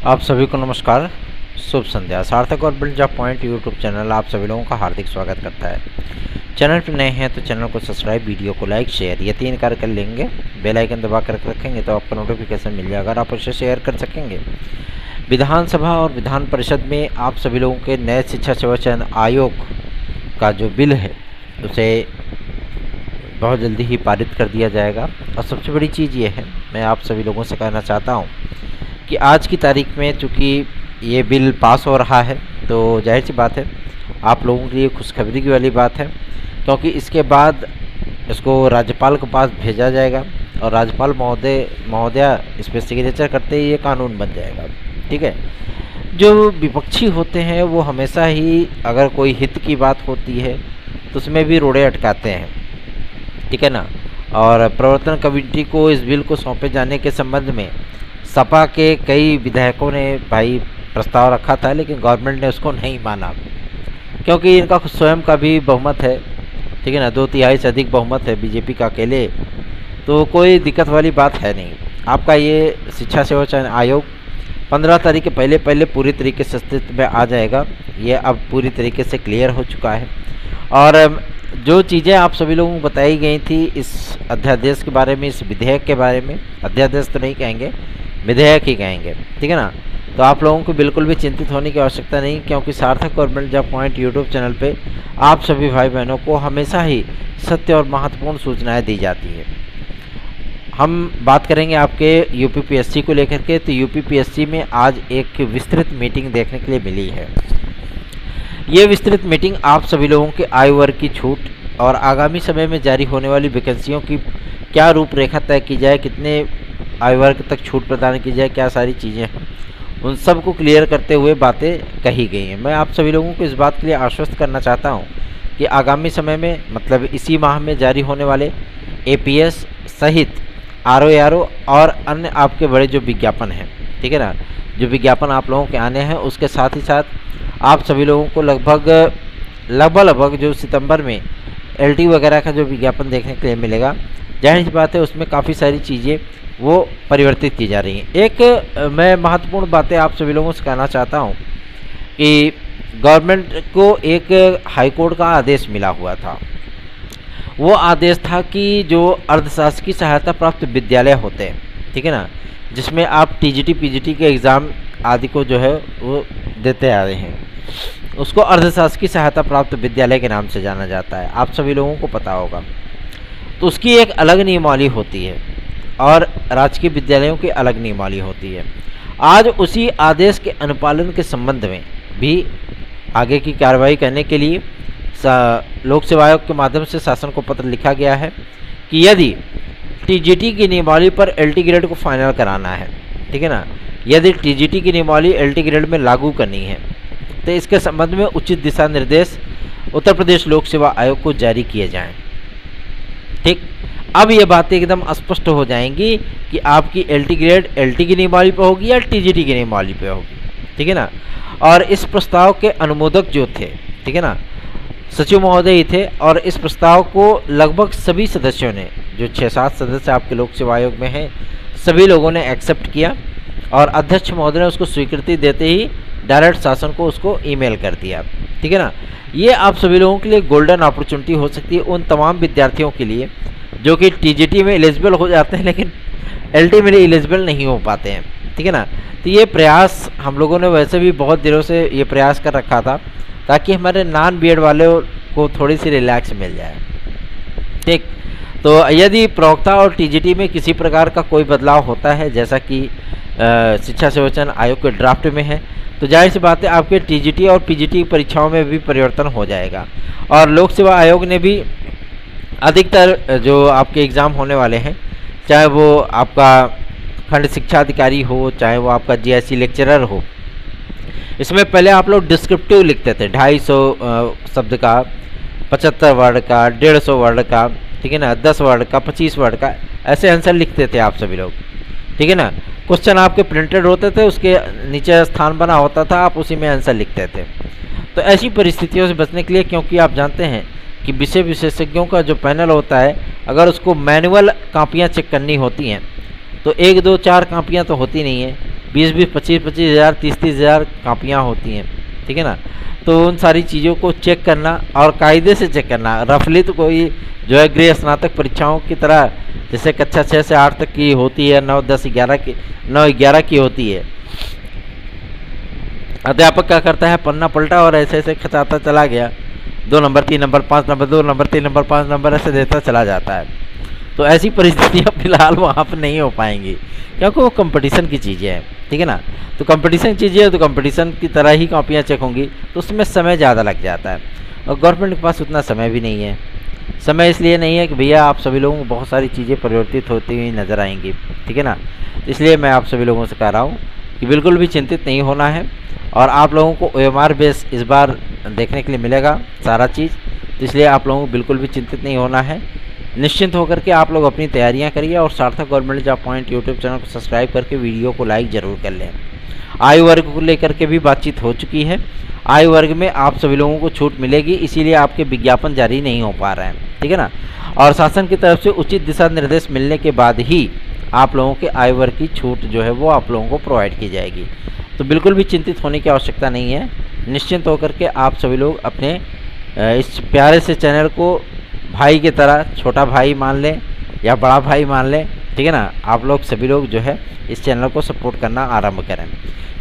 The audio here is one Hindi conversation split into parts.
आप सभी को नमस्कार, शुभ संध्या। सार्थक और build job point YouTube channel आप सभी लोगों का हार्दिक स्वागत करता है। चैनल पर नए हैं तो चैनल को सब्सक्राइब, वीडियो को लाइक, शेयर ये 3 कार्य कर लेंगे। बेल आइकन दबा कर रखेंगे तो आपको नोटिफिकेशन मिल जाएगा और आप उसे शेयर कर सकेंगे। विधानसभा और विधान परिषद में आप सभी लोगों के नए शिक्षा सेवा चयन आयोग का जो बिल है उसे बहुत जल्दी ही पारित कर दिया जाएगा। और सबसे बड़ी चीज़ ये है, मैं आप सभी लोगों से कहना चाहता हूँ कि आज की तारीख में चूँकि ये बिल पास हो रहा है तो जाहिर सी बात है आप लोगों के लिए खुशखबरी की वाली बात है, क्योंकि इसके बाद इसको राज्यपाल के पास भेजा जाएगा और राज्यपाल महोदया इस पर सिग्नेचर करते ही ये कानून बन जाएगा। ठीक है। जो विपक्षी होते हैं वो हमेशा ही अगर कोई हित की बात होती है तो उसमें भी रोड़े अटकाते हैं, ठीक है ना। और प्रवर्तन कमेटी को इस बिल को सौंपे जाने के संबंध में सपा के कई विधायकों ने भाई प्रस्ताव रखा था, लेकिन गवर्नमेंट ने उसको नहीं माना, क्योंकि इनका स्वयं का भी बहुमत है, ठीक है ना। 2/3 से अधिक बहुमत है बीजेपी का अकेले, तो कोई दिक्कत वाली बात है नहीं। आपका ये शिक्षा सेवा चयन आयोग 15 तारीख के पहले पूरी तरीके से अस्तित्व में आ जाएगा। ये अब पूरी तरीके से क्लियर हो चुका है। और जो चीज़ें आप सभी लोगों को बताई गई थी इस अध्यादेश के बारे में, इस विधेयक के बारे में, अध्यादेश तो नहीं कहेंगे, विधेयक ही कहेंगे, ठीक है ना। तो आप लोगों को बिल्कुल भी चिंतित होने की आवश्यकता नहीं, क्योंकि सार्थक और build job point YouTube channel पे आप सभी भाई बहनों को हमेशा ही सत्य और महत्वपूर्ण सूचनाएं दी जाती है। हम बात करेंगे आपके यूपीपीएससी को लेकर के। तो यूपीपीएससी में आज एक विस्तृत मीटिंग देखने के लिए मिली है। ये विस्तृत मीटिंग आप सभी लोगों के आयु वर्ग की छूट और आगामी समय में जारी होने वाली वैकेंसियों की क्या रूपरेखा तय की जाए, कितने आयु वर्ग तक छूट प्रदान की जाए, क्या सारी चीज़ें हैं, उन सब को क्लियर करते हुए बातें कही गई हैं। मैं आप सभी लोगों को इस बात के लिए आश्वस्त करना चाहता हूं कि आगामी समय में, मतलब इसी माह में जारी होने वाले एपीएस सहित आरओ और अन्य आपके बड़े जो विज्ञापन हैं, ठीक है ना, जो विज्ञापन आप लोगों के आने हैं, उसके साथ ही साथ आप सभी लोगों को लगभग जो सितंबर में एलटी वगैरह का जो विज्ञापन देखने के लिए मिलेगा, जाहिर सी बात है उसमें काफ़ी सारी चीज़ें वो परिवर्तित की जा रही हैं। एक मैं महत्वपूर्ण बातें आप सभी लोगों से कहना चाहता हूं कि गवर्नमेंट को एक हाईकोर्ट का आदेश मिला हुआ था। वो आदेश था कि जो अर्धशासकीय सहायता प्राप्त विद्यालय होते हैं, ठीक है ना, जिसमें आप टीजीटी पीजीटी के एग्ज़ाम आदि को जो है वो देते आ रहे हैं, उसको अर्धशासकीय सहायता प्राप्त विद्यालय के नाम से जाना जाता है। आप सभी लोगों को पता होगा। तो उसकी एक अलग नियमावली होती है और राजकीय विद्यालयों की अलग नियमावली होती है। आज उसी आदेश के अनुपालन के संबंध में भी आगे की कार्रवाई करने के लिए लोक सेवा आयोग के माध्यम से शासन को पत्र लिखा गया है कि यदि टीजीटी की नियमावली पर एलटी ग्रेड को फाइनल कराना है, ठीक है ना, यदि टीजीटी की नियमावली एलटी ग्रेड में लागू करनी है तो इसके संबंध में उचित दिशा निर्देश उत्तर प्रदेश लोक सेवा आयोग को जारी किए जाएं। ठीक, अब ये बातें एकदम स्पष्ट हो जाएंगी कि आपकी एलटी ग्रेड एलटी की नियमावली पे होगी या टीजीटी की नियमावली पे होगी, ठीक है ना। और इस प्रस्ताव के अनुमोदक जो थे, ठीक है ना, सचिव महोदय ही थे, और इस प्रस्ताव को लगभग सभी सदस्यों ने, जो 6-7 सदस्य आपके लोक सेवा आयोग में हैं, सभी लोगों ने एक्सेप्ट किया और अध्यक्ष महोदय ने उसको स्वीकृति देते ही डायरेक्ट शासन को उसको ईमेल कर दिया, ठीक है ना। ये आप सभी लोगों के लिए गोल्डन अपॉर्चुनिटी हो सकती है, उन तमाम विद्यार्थियों के लिए जो कि टीजीटी में एलिजिबल हो जाते हैं लेकिन एलटी में एलिजिबल नहीं हो पाते हैं, ठीक है ना। तो ये प्रयास हम लोगों ने वैसे भी बहुत दिनों से ये प्रयास कर रखा था ताकि हमारे नॉन बीएड वाले को थोड़ी सी रिलैक्स मिल जाए। ठीक, तो यदि प्रवक्ता और टीजीटी में किसी प्रकार का कोई बदलाव होता है, जैसा कि शिक्षा सेवा चयन आयोग के ड्राफ्ट में है, तो जाहिर सी बात है आपके टीजीटी और पीजीटी परीक्षाओं में भी परिवर्तन हो जाएगा। और लोक सेवा आयोग ने भी अधिकतर जो आपके एग्ज़ाम होने वाले हैं, चाहे वो आपका खंड शिक्षा अधिकारी हो, चाहे वो आपका जीआईसी लेक्चरर हो, इसमें पहले आप लोग डिस्क्रिप्टिव लिखते थे 250 शब्द का, 75 वर्ड का, 150 वर्ड का, ठीक है ना, 10 वर्ड का, 25 वर्ड का, ऐसे आंसर लिखते थे आप सभी लोग, ठीक है ना। क्वेश्चन आपके प्रिंटेड होते थे, उसके नीचे स्थान बना होता था, आप उसी में आंसर लिखते थे। तो ऐसी परिस्थितियों से बचने के लिए, क्योंकि आप जानते हैं कि विषय विशेषज्ञों का जो पैनल होता है, अगर उसको मैनुअल कापियाँ चेक करनी होती हैं तो 1, 2, 4 कापियाँ तो होती नहीं हैं, 20-20, 25-25 हज़ार, 30-30 हज़ार कापियाँ होती हैं, ठीक है ना। तो उन सारी चीज़ों को चेक करना और कायदे से चेक करना। रफली तो कोई जो है गृह स्नातक परीक्षाओं की तरह जैसे कक्षा 6 से 8 तक की होती है, 9, 10, 11 की 9, 11 की होती है। अध्यापक क्या करता है, पन्ना पलटा और ऐसे ऐसे खचाता चला गया, 2 number, 3 number, 5 number, 2 number, 3 number, 5 number ऐसे देता चला जाता है। तो ऐसी परिस्थितियाँ फिलहाल वहाँ पर नहीं हो पाएंगी, क्योंकि वो कंपटीशन की चीज़ें हैं, ठीक है ना। तो कंपटीशन की चीज़ें है तो कंपटीशन की तरह ही कॉपियाँ चेक होंगी, तो उसमें समय ज़्यादा लग जाता है और गवर्नमेंट के पास उतना समय भी नहीं है। समय इसलिए नहीं है कि भैया आप सभी लोगों को बहुत सारी चीज़ें परिवर्तित होती हुई नज़र आएंगी, ठीक है ना। इसलिए मैं आप सभी लोगों से कह रहा हूँ कि बिल्कुल भी चिंतित नहीं होना है और आप लोगों को OMR बेस इस बार देखने के लिए मिलेगा सारा चीज़, तो इसलिए आप लोगों को बिल्कुल भी चिंतित नहीं होना है। निश्चिंत होकर के आप लोग अपनी तैयारियां करिए और सार्थक government job point YouTube channel को सब्सक्राइब करके वीडियो को लाइक ज़रूर कर लें। आयु वर्ग को लेकर के भी बातचीत हो चुकी है। आयु वर्ग में आप सभी लोगों को छूट मिलेगी, इसीलिए आपके विज्ञापन जारी नहीं हो पा रहे हैं, ठीक है ना। और शासन की तरफ से उचित दिशा निर्देश मिलने के बाद ही आप लोगों के आयु वर्ग की छूट जो है वो आप लोगों को प्रोवाइड की जाएगी। तो बिल्कुल भी चिंतित होने की आवश्यकता नहीं है। निश्चिंत होकर के आप सभी लोग अपने इस प्यारे से चैनल को भाई की तरह, छोटा भाई मान लें या बड़ा भाई मान लें, ठीक है ना। आप लोग सभी लोग जो है इस चैनल को सपोर्ट करना आरंभ करें।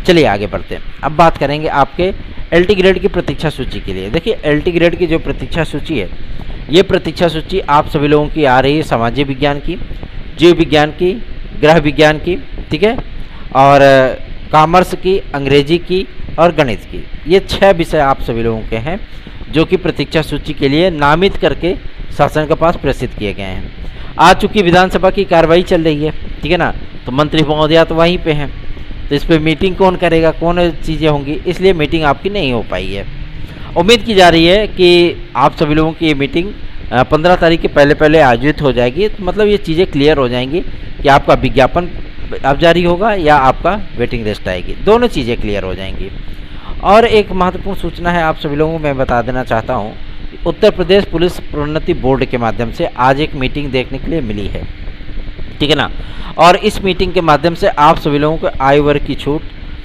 चलिए आगे बढ़ते हैं। अब बात करेंगे आपके LT ग्रेड की प्रतीक्षा सूची के लिए। देखिए LT ग्रेड की जो प्रतीक्षा सूची है, ये प्रतीक्षा सूची आप सभी लोगों की आ रही है सामाजिक विज्ञान की, जीव विज्ञान की, गृह विज्ञान की, ठीक है, और कॉमर्स की, अंग्रेजी की और गणित की। ये 6 विषय आप सभी लोगों के हैं जो कि प्रतीक्षा सूची के लिए नामित करके शासन के पास प्रेषित किए गए हैं। आज चूँकि विधानसभा की कार्रवाई चल रही है, ठीक है ना, तो मंत्री महोदया तो वहीं पे हैं, तो इस पर मीटिंग कौन करेगा, कौन चीज़ें होंगी, इसलिए मीटिंग आपकी नहीं हो पाई है। उम्मीद की जा रही है कि आप सभी लोगों की ये मीटिंग 15 तारीख के पहले पहले आयोजित हो जाएगी। तो मतलब ये चीज़ें क्लियर हो जाएंगी कि आपका विज्ञापन अब जारी होगा या आपका वेटिंग लिस्ट आएगी, दोनों चीज़ें क्लियर हो जाएंगी। और एक महत्वपूर्ण सूचना है आप सभी लोगों को मैं बता देना चाहता हूँ, उत्तर प्रदेश पुलिस प्रोन्नति बोर्ड के माध्यम से आज एक मीटिंग देखने के लिए मिली है, ठीक है ना। और इस मीटिंग के माध्यम से आप सभी लोगों को आयु वर्ग की छूट,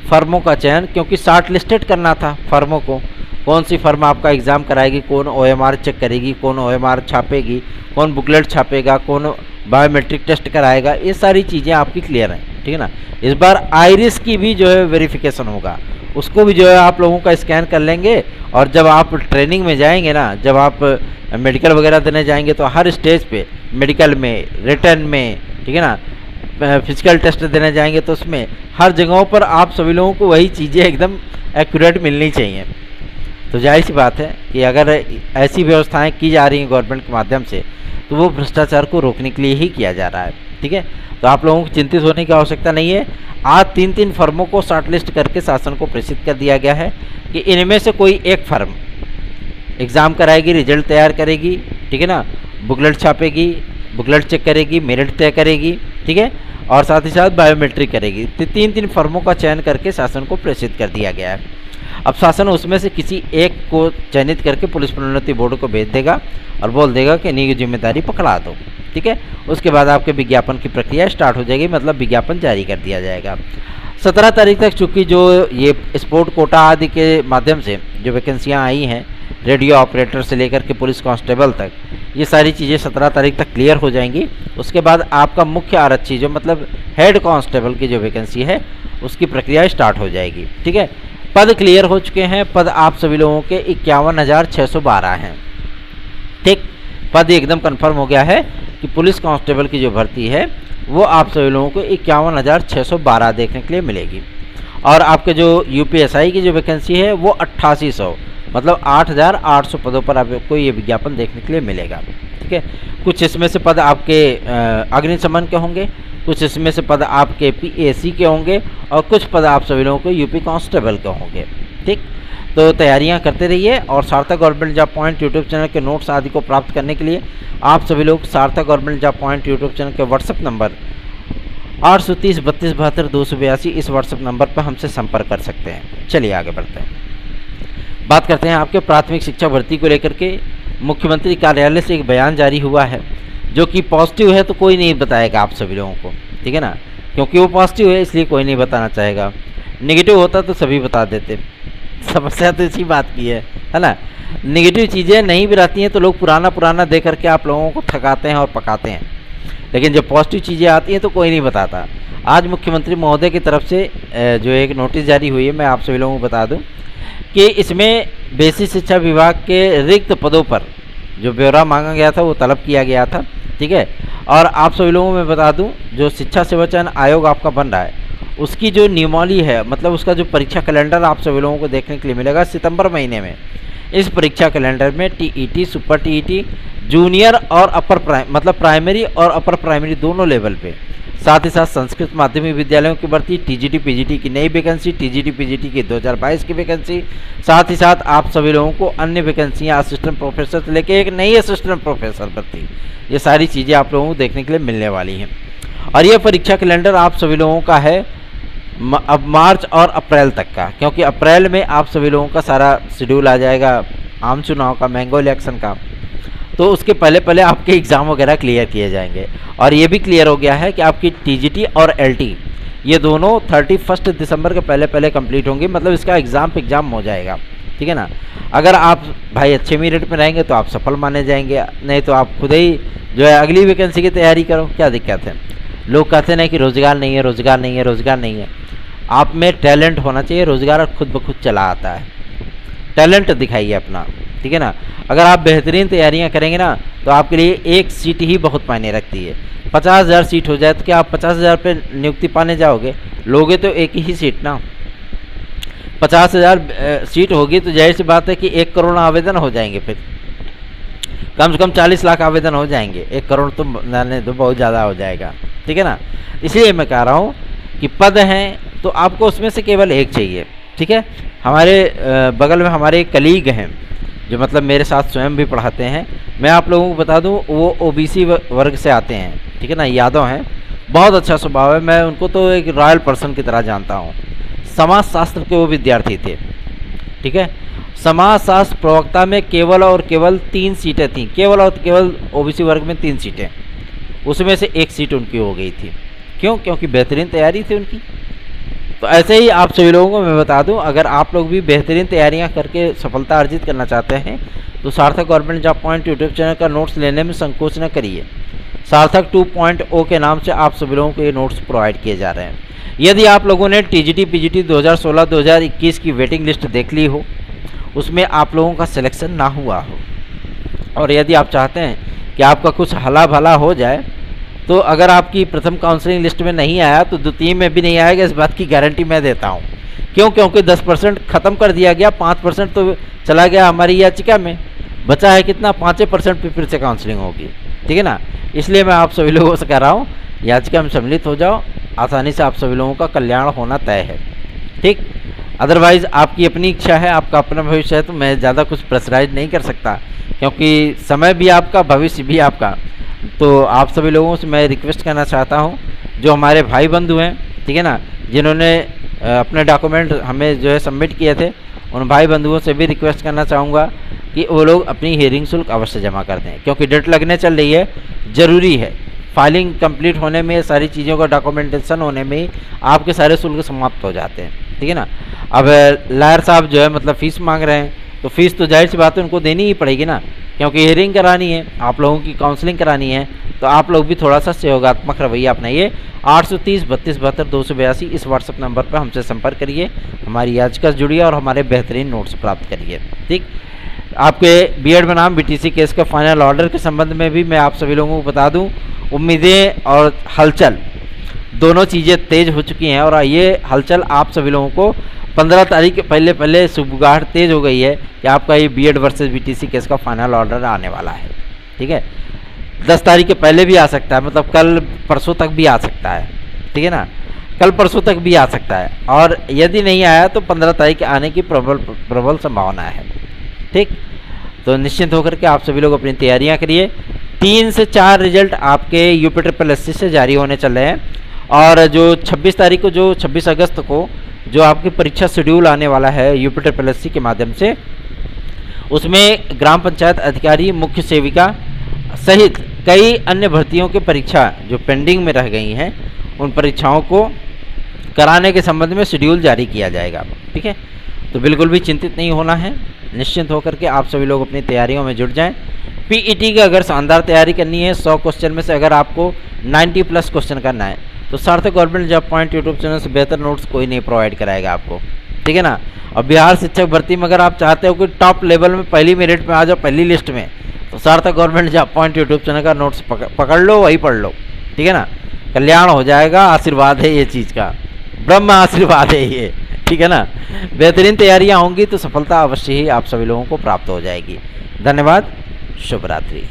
फर्मों का चयन, क्योंकि शार्ट लिस्टेड करना था फर्मों को, कौन सी फर्म आपका एग्ज़ाम कराएगी, कौन OMR चेक करेगी, कौन OMR छापेगी, कौन बुकलेट छापेगा, कौन बायोमेट्रिक टेस्ट कराएगा, ये सारी चीज़ें आपकी क्लियर हैं, ठीक है ना। इस बार आइरिस की भी जो है वेरिफिकेशन होगा, उसको भी जो है आप लोगों का स्कैन कर लेंगे। और जब आप ट्रेनिंग में जाएंगे ना, जब आप मेडिकल वगैरह देने जाएंगे, तो हर स्टेज पे मेडिकल में, रिटर्न में, ठीक है ना, फिजिकल टेस्ट देने जाएंगे तो उसमें हर जगहों पर आप सभी लोगों को वही चीज़ें एकदम एक्यूरेट मिलनी चाहिए। तो जाहिर सी बात है कि अगर ऐसी व्यवस्थाएं की जा रही हैं गवर्नमेंट के माध्यम से, तो वो भ्रष्टाचार को रोकने के लिए ही किया जा रहा है, ठीक है। तो आप लोगों को चिंतित होने की आवश्यकता नहीं है। आज 3-3 फर्मों को शॉर्टलिस्ट करके शासन को प्रेषित कर दिया गया है कि इनमें से कोई एक फर्म एग्ज़ाम कराएगी, रिजल्ट तैयार करेगी, ठीक है ना, बुकलेट छापेगी, बुकलेट चेक करेगी, मेरिट तय करेगी, ठीक है, और साथ ही साथ बायोमेट्रिक करेगी। तो 3-3 फर्मों का चयन करके शासन को प्रेषित कर दिया गया है। अब शासन उसमें से किसी एक को चयनित करके पुलिस प्रोन्नति बोर्ड को भेज देगा और बोल देगा कि इन्हीं की जिम्मेदारी पकड़ा दो, ठीक है। उसके बाद आपके विज्ञापन की प्रक्रिया स्टार्ट हो जाएगी, मतलब विज्ञापन जारी कर दिया जाएगा। 17 तारीख तक चूँकि जो ये स्पोर्ट कोटा आदि के माध्यम से जो वैकेंसियाँ आई हैं, रेडियो ऑपरेटर से लेकर के पुलिस कांस्टेबल तक, ये सारी चीज़ें 17 तारीख तक क्लियर हो जाएंगी। उसके बाद आपका मुख्य आरक्षी जो मतलब हेड कांस्टेबल की जो वैकेंसी है, उसकी प्रक्रिया स्टार्ट हो जाएगी, ठीक है। पद क्लियर हो चुके हैं। पद आप सभी लोगों के 51,612 हैं, ठीक। पद एकदम कंफर्म हो गया है कि पुलिस कांस्टेबल की जो भर्ती है वो आप सभी लोगों को 51,612 देखने के लिए मिलेगी। और आपके जो UPSI की जो वैकेंसी है वो 8800, मतलब 8,800 पदों पर आपको ये विज्ञापन देखने के लिए मिलेगा, ठीक है। कुछ इसमें से पद आपके अग्निशमन के होंगे, कुछ इसमें से पद आपके PAC के होंगे और कुछ पद आप सभी लोगों को UP कांस्टेबल के होंगे, ठीक। तो तैयारियां करते रहिए और सार्थक government job point YouTube channel के नोट्स आदि को प्राप्त करने के लिए आप सभी लोग सार्थक government job point YouTube channel के व्हाट्सएप नंबर 830 32 72 282 इस व्हाट्सएप नंबर पर हमसे संपर्क कर सकते हैं। चलिए आगे बढ़ते हैं, बात करते हैं आपके प्राथमिक शिक्षा भर्ती को लेकर के। मुख्यमंत्री कार्यालय से एक बयान जारी हुआ है जो कि पॉजिटिव है, तो कोई नहीं बताएगा आप सभी लोगों को, ठीक है ना, क्योंकि वो पॉजिटिव है इसलिए कोई नहीं बताना चाहेगा। नेगेटिव होता तो सभी बता देते। समस्या तो इसी बात की है ना। नेगेटिव चीज़ें नहीं भी रहती हैं तो लोग पुराना पुराना दे करके आप लोगों को थकाते हैं और पकाते हैं, लेकिन जब पॉजिटिव चीज़ें आती हैं तो कोई नहीं बताता। आज मुख्यमंत्री महोदय की तरफ से जो एक नोटिस जारी हुई है, मैं आप सभी लोगों को बता दूं कि इसमें बेसिक शिक्षा विभाग के रिक्त पदों पर जो ब्यौरा मांगा गया था वो तलब किया गया था, ठीक है। और आप सभी लोगों में बता दूं, जो शिक्षा सेवा चयन आयोग आपका बन रहा है उसकी जो नियमावली है, मतलब उसका जो परीक्षा कैलेंडर आप सभी लोगों को देखने के लिए मिलेगा सितंबर महीने में। इस परीक्षा कैलेंडर में टीईटी, सुपर टीईटी, जूनियर और अपर मतलब प्राइमरी और अपर प्राइमरी दोनों लेवल पे, साथ ही साथ संस्कृत माध्यमिक विद्यालयों की भर्ती, टीजीटी पीजीटी की नई वैकेंसी, टीजीटी पीजीटी की 2022 की वैकेंसी, साथ ही साथ आप सभी लोगों को अन्य वैकेंसियाँ, असिस्टेंट प्रोफेसर से लेकर एक नई असिस्टेंट प्रोफेसर भर्ती, ये सारी चीज़ें आप लोगों को देखने के लिए मिलने वाली हैं। और ये परीक्षा कैलेंडर आप सभी लोगों का है अब मार्च और अप्रैल तक का, क्योंकि अप्रैल में आप सभी लोगों का सारा शेड्यूल आ जाएगा आम चुनाव का, मैंगो इलेक्शन का, तो उसके पहले पहले आपके एग्ज़ाम वगैरह क्लियर किए जाएंगे। और ये भी क्लियर हो गया है कि आपकी टीजीटी और एलटी ये दोनों 31 दिसंबर के पहले पहले कंप्लीट होंगी, मतलब इसका एग्ज़ाम हो जाएगा, ठीक है ना। अगर आप भाई अच्छे मेरिट में रहेंगे तो आप सफल माने जाएंगे, नहीं तो आप खुद ही जो है अगली वैकेंसी की तैयारी करो, क्या दिक्कत है। लोग कहते हैं कि रोज़गार नहीं है, रोज़गार नहीं है, रोज़गार नहीं है। आप में टैलेंट होना चाहिए, रोज़गार खुद ब खुद चला आता है। टैलेंट दिखाइए अपना, ठीक है ना। अगर आप बेहतरीन तैयारियां करेंगे ना तो आपके लिए एक सीट ही बहुत मायने रखती है। 50,000 सीट हो जाए तो क्या आप 50,000 पे नियुक्ति पाने जाओगे? लोगे तो एक ही सीट ना। 50,000 सीट होगी तो जाहिर सी बात है कि 1 करोड़ आवेदन हो जाएंगे, फिर कम से कम 40 लाख आवेदन हो जाएंगे। 1 करोड़ तो मैंने तो बहुत ज़्यादा हो जाएगा, ठीक है ना। इसलिए मैं कह रहा हूँ कि पद हैं तो आपको उसमें से केवल एक चाहिए, ठीक है। हमारे बगल में हमारे एक कलीग हैं जो मतलब मेरे साथ स्वयं भी पढ़ाते हैं, मैं आप लोगों को बता दूं वो ओबीसी वर्ग से आते हैं, ठीक है ना, यादव हैं। बहुत अच्छा स्वभाव है, मैं उनको तो एक रॉयल पर्सन की तरह जानता हूं। समाज शास्त्र के वो विद्यार्थी थे, ठीक है। समाज शास्त्र प्रवक्ता में केवल और केवल 3 सीटें थीं, केवल और केवल ओबीसी वर्ग में 3 सीटें, उसमें से 1 सीट उनकी हो गई थी। क्यों? क्योंकि बेहतरीन तैयारी थी उनकी। तो ऐसे ही आप सभी लोगों को मैं बता दूं, अगर आप लोग भी बेहतरीन तैयारियां करके सफलता अर्जित करना चाहते हैं तो सार्थक government job point YouTube channel का नोट्स लेने में संकोच न करिए। सार्थक 2.0 के नाम से आप सभी लोगों को ये नोट्स प्रोवाइड किए जा रहे हैं। यदि आप लोगों ने टीजीटी पीजीटी 2016-2021 की वेटिंग लिस्ट देख ली हो, उसमें आप लोगों का सिलेक्शन ना हुआ हो, और यदि आप चाहते हैं कि आपका कुछ हला भला हो जाए, तो अगर आपकी प्रथम काउंसलिंग लिस्ट में नहीं आया तो द्वितीय में भी नहीं आएगा, इस बात की गारंटी मैं देता हूँ। क्यों? क्योंकि 10% ख़त्म कर दिया गया, 5% तो चला गया हमारी याचिका में, बचा है कितना? 5% पे फिर से काउंसलिंग होगी, ठीक है ना। इसलिए मैं आप सभी लोगों से कह रहा हूँ याचिका में सम्मिलित हो जाओ, आसानी से आप सभी लोगों का कल्याण होना तय है, ठीक। अदरवाइज़ आपकी अपनी इच्छा है, आपका अपना भविष्य है, तो मैं ज़्यादा कुछ प्रेशराइज नहीं कर सकता, क्योंकि समय भी आपका, भविष्य भी आपका। तो आप सभी लोगों से मैं रिक्वेस्ट करना चाहता हूं, जो हमारे भाई बंधु हैं, ठीक है ना, जिन्होंने अपने डॉक्यूमेंट हमें जो है सबमिट किए थे, उन भाई बंधुओं से भी रिक्वेस्ट करना चाहूँगा कि वो लोग अपनी हियरिंग शुल्क अवश्य जमा कर दें, क्योंकि डेट लगने चल रही है। ज़रूरी है, फाइलिंग कंप्लीट होने में, सारी चीज़ों का डॉक्यूमेंटेशन होने में ही आपके सारे शुल्क समाप्त हो जाते हैं, ठीक है ना। अब लायर साहब जो है मतलब फ़ीस मांग रहे हैं, तो फीस तो जाहिर सी बात है उनको देनी ही पड़ेगी ना, क्योंकि हियरिंग करानी है, आप लोगों की काउंसलिंग करानी है। तो आप लोग भी थोड़ा सा सहयोगात्मक रवैया अपनाइए। 830 32 72 282 इस व्हाट्सएप नंबर पर हमसे संपर्क करिए, हमारी याचिका से जुड़िए और हमारे बेहतरीन नोट्स प्राप्त करिए, ठीक। आपके बीएड बनाम बीटीसी केस के फाइनल ऑर्डर के संबंध में भी मैं आप सभी लोगों को बता दूं, उम्मीदें और हलचल दोनों चीज़ें तेज़ हो चुकी हैं, और ये हलचल आप सभी लोगों को 15 तारीख के पहले पहले सुबगाहट तेज़ हो गई है कि आपका ये बीएड वर्सेस बीटीसी केस का फाइनल ऑर्डर आने वाला है, ठीक है। 10 तारीख के पहले भी आ सकता है, मतलब कल परसों तक भी आ सकता है, ठीक है ना, कल परसों तक भी आ सकता है, और यदि नहीं आया तो 15 तारीख आने की प्रबल संभावना है, ठीक। तो निश्चिंत होकर के आप सभी लोग अपनी तैयारियां करिए। 3 से 4 रिजल्ट आपके यूपीएससी से जारी होने चल रहे हैं, और जो 26 तारीख को, जो 26 अगस्त को जो आपकी परीक्षा शेड्यूल आने वाला है यूपीएससी के माध्यम से, उसमें ग्राम पंचायत अधिकारी, मुख्य सेविका सहित कई अन्य भर्तियों की परीक्षा जो पेंडिंग में रह गई हैं उन परीक्षाओं को कराने के संबंध में शेड्यूल जारी किया जाएगा। ठीक है, तो बिल्कुल भी चिंतित नहीं होना है, निश्चिंत होकर के आप सभी लोग अपनी तैयारियों में जुट जाएं। पीईटी की अगर शानदार तैयारी करनी है, 100 क्वेश्चन में से अगर आपको 90 प्लस क्वेश्चन करना है, तो सार्थक government job point YouTube channel से बेहतर नोट्स कोई नहीं प्रोवाइड कराएगा आपको। ठीक है ना। और बिहार शिक्षक भर्ती में अगर आप चाहते हो कि टॉप लेवल में पहली मेरिट में आ जाओ, पहली लिस्ट में, तो सार्थक government job point YouTube channel का नोट्स पकड़ लो, वही पढ़ लो। ठीक है ना, कल्याण हो जाएगा, आशीर्वाद है ये चीज़ का, ब्रह्म आशीर्वाद है ये। ठीक है ना, बेहतरीन तैयारियां होंगी तो सफलता अवश्य ही आप सभी लोगों को प्राप्त हो जाएगी। धन्यवाद, शुभ रात्रि।